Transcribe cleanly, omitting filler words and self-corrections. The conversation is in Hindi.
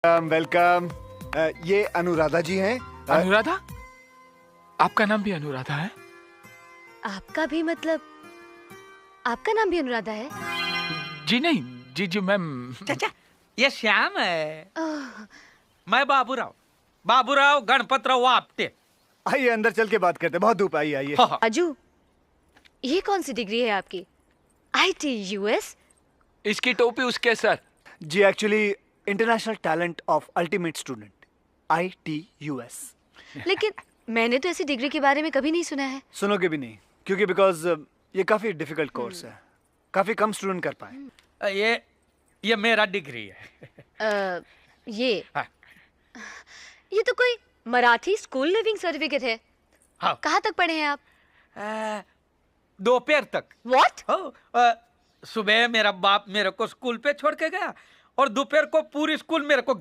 वेलकम। ये अनुराधा जी हैं। अनुराधा? आपका नाम भी अनुराधा है? आपका भी मतलब आपका नाम भी अनुराधा है? जी नहीं, जी जी मैम। चाचा, ये श्याम है। ओह, मैं बाबूराव गणपतराव आपटे। आइए अंदर चल के बात करते हैं, बहुत धूप आई। आइए। हाँ, हाँ। राजू, ये कौन सी डिग्री है आपकी? ITUS? इसकी टोपी उसके सर। जी actually international talent of ultimate student, ITUS। लेकिन मैंने तो ऐसी डिग्री के बारे में कभी नहीं सुना है। सुनोगे भी नहीं, क्योंकि बिकॉज ये काफी डिफिकल्ट कोर्स है, काफी कम स्टूडेंट कर पाए। ये मेरा डिग्री है। ये हाँ। ये तो कोई मराठी स्कूल लिविंग सर्टिफिकेट है। हाँ। कहाँ तक पढ़े हैं आप? दोपहर तक। व्हाट? सुबह मेरा बाप मेरे को स्कूल पे छोड़ के गया और दोपहर को पूरी स्कूल मेरे को घर